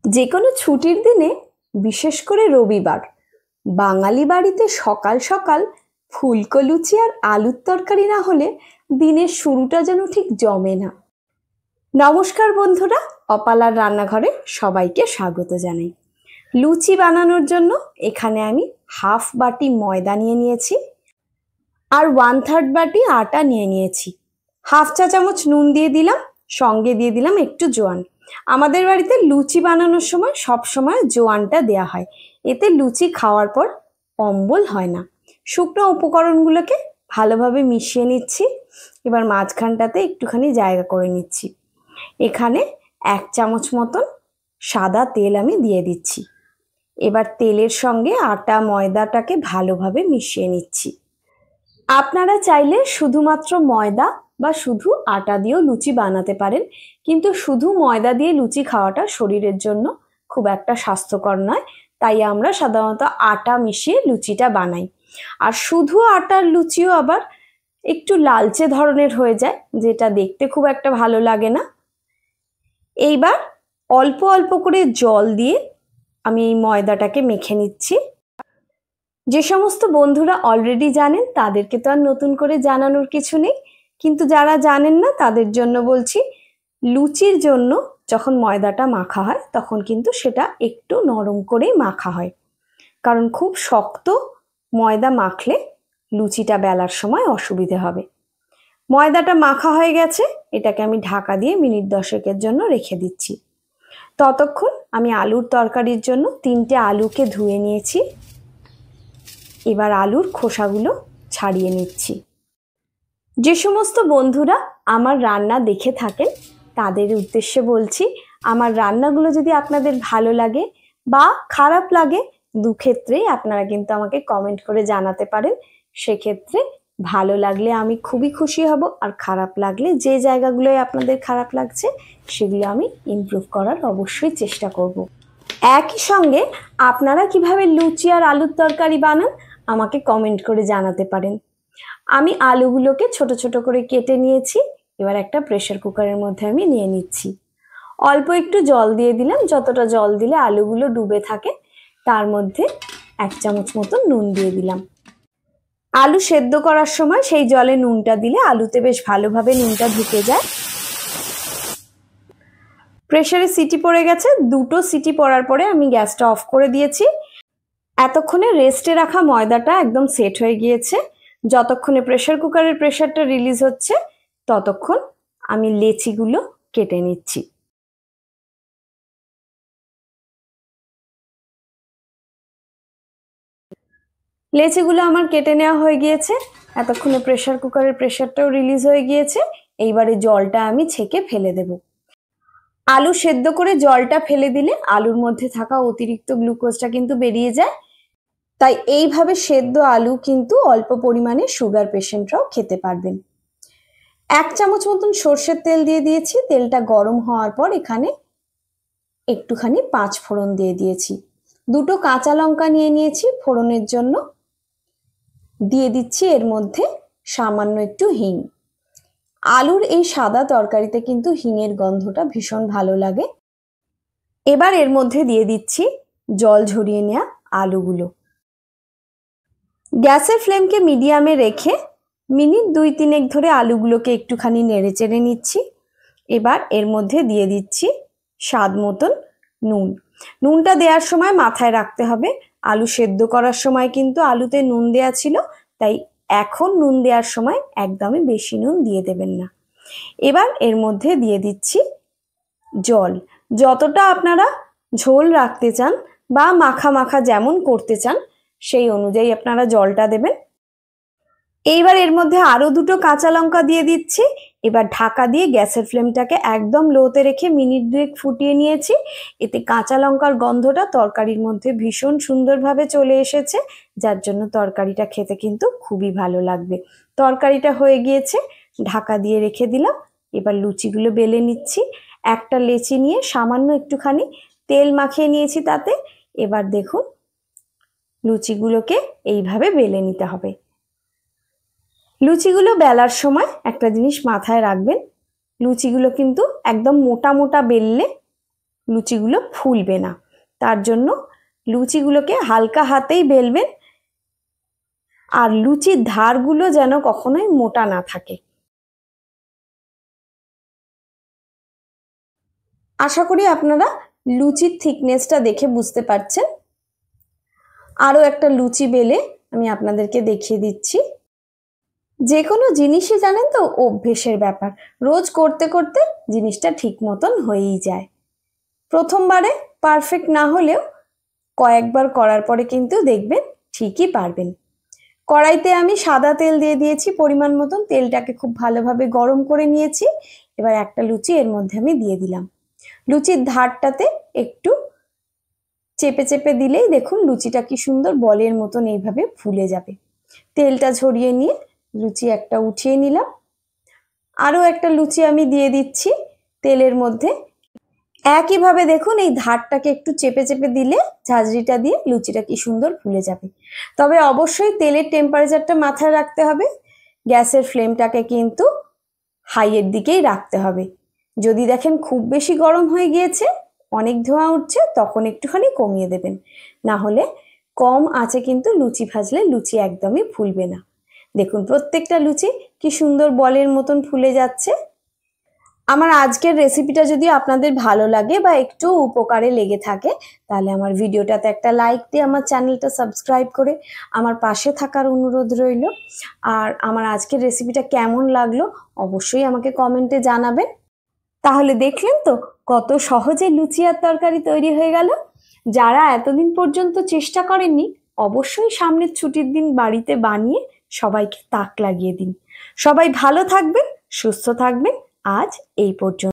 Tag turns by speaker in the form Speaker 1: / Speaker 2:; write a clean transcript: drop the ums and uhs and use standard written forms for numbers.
Speaker 1: যে কোনো ছুটির দিনে, বিশেষ করে রবিবার, বাঙালি বাড়িতে সকাল সকাল ফুলকো লুচি আর আলুর তরকারি না হলে দিনের শুরুটা যেন ঠিক জমে না। নমস্কার বন্ধুরা, অপালার রান্নাঘরে সবাইকে স্বাগত জানাই। লুচি বানানোর জন্য এখানে আমি হাফ বাটি ময়দা নিয়ে নিয়েছি আর 1/3 বাটি আটা নিয়ে নিয়েছি। হাফ চা চামচ নুন দিয়ে দিলাম, সঙ্গে দিয়ে দিলাম একটু জোয়ান। আমাদের বাড়িতে লুচি বানানোর সময় সব সময় জোয়ানটা দেয়া হয়, এতে লুচি খাওয়ার পর অম্বল হয় না। শুকনো উপকরণগুলোকে ভালোভাবে মিশিয়ে নিচ্ছি। এবার মাঝখানটাতে একটুখানি জায়গা করে নিচ্ছি। এখানে 1 চামচ মতন সাদা তেল আমি দিয়ে দিচ্ছি। এবার তেলের সঙ্গে আটা ময়দাটাকে ভালোভাবে মিশিয়ে নিচ্ছি। আপনারা চাইলে শুধুমাত্র ময়দা বা শুধু আটা দিয়েও লুচি বানাতে পারেন, কিন্তু শুধু ময়দা দিয়ে লুচি খাওয়াটা শরীরের জন্য খুব একটা স্বাস্থ্যকর নয়। তাই আমরা সাধারণত আটা মিশিয়ে লুচিটা বানাই। আর শুধু আটার লুচিও আবার একটু লালচে ধরনের হয়ে যায়, যেটা দেখতে খুব একটা ভালো লাগে না। এইবার অল্প অল্প করে জল দিয়ে আমি এই ময়দাটাকে মেখে নিচ্ছি। যে সমস্ত বন্ধুরা অলরেডি জানেন তাদেরকে তো আর নতুন করে জানানোর কিছু নেই, কিন্তু যারা জানেন না তাদের জন্য বলছি, লুচির জন্য যখন ময়দাটা মাখা হয় তখন কিন্তু সেটা একটু নরম করেই মাখা হয়, কারণ খুব শক্ত ময়দা মাখলে লুচিটা বেলার সময় অসুবিধে হবে। ময়দাটা মাখা হয়ে গেছে, এটাকে আমি ঢাকা দিয়ে মিনিট 10 জন্য রেখে দিচ্ছি। ততক্ষণ আমি আলুর তরকারির জন্য 3টে আলুকে ধুয়ে নিয়েছি। এবার আলুর খোসাগুলো ছাড়িয়ে নিচ্ছি। যে সমস্ত বন্ধুরা আমার রান্না দেখে থাকেন তাদের উদ্দেশ্যে বলছি, আমার রান্নাগুলো যদি আপনাদের ভালো লাগে বা খারাপ লাগে, দুক্ষেত্রেই আপনারা কিন্তু আমাকে কমেন্ট করে জানাতে পারেন। সেক্ষেত্রে ভালো লাগলে আমি খুবই খুশি হব, আর খারাপ লাগলে যে জায়গাগুলোয় আপনাদের খারাপ লাগছে সেগুলো আমি ইমপ্রুভ করার অবশ্যই চেষ্টা করব। একই সঙ্গে আপনারা কিভাবে লুচি আর আলুর তরকারি বানান আমাকে কমেন্ট করে জানাতে পারেন। আমি আলুগুলোকে ছোট ছোট করে কেটে নিয়েছি। এবার একটা প্রেসার কুকারের মধ্যে আমি নিয়ে নিচ্ছি। অল্প একটু জল দিয়ে দিলাম, যতটা জল দিলে আলুগুলো ডুবে থাকে। তার মধ্যে 1 চামচ মতো নুন দিয়ে দিলাম। আলু সেদ্ধ করার সময় সেই জলে নুনটা দিলে আলুতে বেশ ভালোভাবে নুনটা ঢুকে যায়। প্রেসারে সিটি পড়ে গেছে, 2টো সিটি পড়ার পরে আমি গ্যাসটা অফ করে দিয়েছি। এতক্ষণে রেস্টে রাখা ময়দাটা একদম সেট হয়ে গিয়েছে। যতক্ষণে প্রেসার কুকারের প্রেসারটা রিলিজ হচ্ছে ততক্ষণ আমি লেচিগুলো কেটে নিচ্ছি। লেচিগুলো আমার কেটে নেওয়া হয়ে গিয়েছে। এতক্ষণে প্রেসার কুকারের প্রেসারটাও রিলিজ হয়ে গিয়েছে। এইবারে জলটা আমি ছেঁকে ফেলে দেব। আলু সেদ্ধ করে জলটা ফেলে দিলে আলুর মধ্যে থাকা অতিরিক্ত গ্লুকোজটা কিন্তু বেরিয়ে যায়। তাই এইভাবে সেদ্ধ আলু কিন্তু অল্প পরিমাণে সুগার পেশেন্টরাও খেতে পারবেন। 1 চামচ মতন সর্ষের তেল দিয়ে দিয়েছি। তেলটা গরম হওয়ার পর এখানে একটুখানি 5 ফোড়ন দিয়ে দিয়েছি। 2টো কাঁচা লঙ্কা নিয়ে নিয়েছি ফোড়নের জন্য। দিয়ে দিচ্ছি এর মধ্যে সামান্য একটু হিং। আলুর এই সাদা তরকারিতে কিন্তু হিঙের গন্ধটা ভীষণ ভালো লাগে। এবার এর মধ্যে দিয়ে দিচ্ছি জল ঝরিয়ে নেওয়া আলুগুলো। গ্যাসের ফ্লেমকে মিডিয়ামে রেখে মিনিট 2-3 ধরে আলুগুলোকে একটুখানি নেড়ে চেড়ে নিচ্ছি। এবার এর মধ্যে দিয়ে দিচ্ছি স্বাদ মতন নুন। নুনটা দেওয়ার সময় মাথায় রাখতে হবে, আলু সেদ্ধ করার সময় কিন্তু আলুতে নুন দেওয়া ছিল, তাই এখন নুন দেওয়ার সময় একদমই বেশি নুন দিয়ে দেবেন না। এবার এর মধ্যে দিয়ে দিচ্ছি জল। যতটা আপনারা ঝোল রাখতে চান বা মাখা মাখা যেমন করতে চান সেই অনুযায়ী আপনারা জলটা দেবেন। এইবার এর মধ্যে আরো 2টো কাঁচা লঙ্কা দিয়ে দিচ্ছি। এবার ঢাকা দিয়ে গ্যাসের ফ্লেমটাকে একদম লোতে রেখে মিনিট 2 ফুটিয়ে নিয়েছি। এতে কাঁচা লঙ্কার গন্ধটা তরকারির মধ্যে ভীষণ সুন্দরভাবে চলে এসেছে, যার জন্য তরকারিটা খেতে কিন্তু খুবই ভালো লাগবে। তরকারিটা হয়ে গিয়েছে, ঢাকা দিয়ে রেখে দিলাম। এবার লুচিগুলো বেলে নিচ্ছি। একটা লেচি নিয়ে সামান্য একটুখানি তেল মাখিয়ে নিয়েছি তাতে। এবার দেখুন লুচিগুলোকে এইভাবে বেলে নিতে হবে। লুচিগুলো বেলার সময় একটা জিনিস মাথায় রাখবেন, লুচিগুলো কিন্তু একদম মোটা মোটা বেললে লুচিগুলো ফুলবে না। তার জন্য লুচিগুলোকে হালকা হাতেই বেলবেন, আর লুচির ধারগুলো যেন কখনোই মোটা না থাকে। আশা করি আপনারা লুচির থিকনেসটা দেখে বুঝতে পারছেন। আরও একটা লুচি বেলে আমি আপনাদেরকে দেখিয়ে দিচ্ছি। যে কোনো জিনিসই জানেন তো অভ্যেসের ব্যাপার, রোজ করতে করতে জিনিসটা ঠিক মতন হয়েই যায়। প্রথমবারে পারফেক্ট না হলেও কয়েকবার করার পরে কিন্তু দেখবেন ঠিকই পারবেন। কড়াইতে আমি সাদা তেল দিয়ে দিয়েছি পরিমাণ মতন, তেলটাকে খুব ভালোভাবে গরম করে নিয়েছি। এবার একটা লুচি এর মধ্যে আমি দিয়ে দিলাম। লুচির ধারটাতে একটু চেপে চেপে দিলেই দেখুন লুচিটা কি সুন্দর বলের মতন এইভাবে ফুলে যাবে। তেলটা ঝরিয়ে নিয়ে লুচি একটা উঠিয়ে নিলাম। আরও একটা লুচি আমি দিয়ে দিচ্ছি তেলের মধ্যে। একইভাবে দেখুন এই ধারটাকে একটু চেপে চেপে দিলে ঝাঁঝরিটা দিয়ে লুচিটা কি সুন্দর ফুলে যাবে। তবে অবশ্যই তেলের টেম্পারেচারটা মাথায় রাখতে হবে, গ্যাসের ফ্লেমটাকে কিন্তু হাইয়ের দিকেই রাখতে হবে। যদি দেখেন খুব বেশি গরম হয়ে গিয়েছে, অনেক ধোঁয়া উঠছে, তখন একটুখানি কমিয়ে দেবেন। না হলে কম আঁচে কিন্তু লুচি ভাজলে লুচি একদমই ফুলবে না। দেখুন প্রত্যেকটা লুচি কি সুন্দর বলের মতন ফুলে যাচ্ছে। আমার আজকের রেসিপিটা যদি আপনাদের ভালো লাগে বা একটু উপকারে লেগে থাকে, তাহলে আমার ভিডিওটাতে একটা লাইক দিয়ে আমার চ্যানেলটা সাবস্ক্রাইব করে আমার পাশে থাকার অনুরোধ রইল। আর আমার আজকের রেসিপিটা কেমন লাগলো অবশ্যই আমাকে কমেন্টে জানাবেন। তাহলে দেখলেন তো কত সহজে লুচি আর তরকারি তৈরি হয়ে গেল। যারা এতদিন পর্যন্ত চেষ্টা করেননি, অবশ্যই সামনের ছুটির দিন বাড়িতে বানিয়ে সবাইকে তাক লাগিয়ে দিন। সবাই ভালো থাকবেন, সুস্থ থাকবেন। আজ এই পর্যন্ত।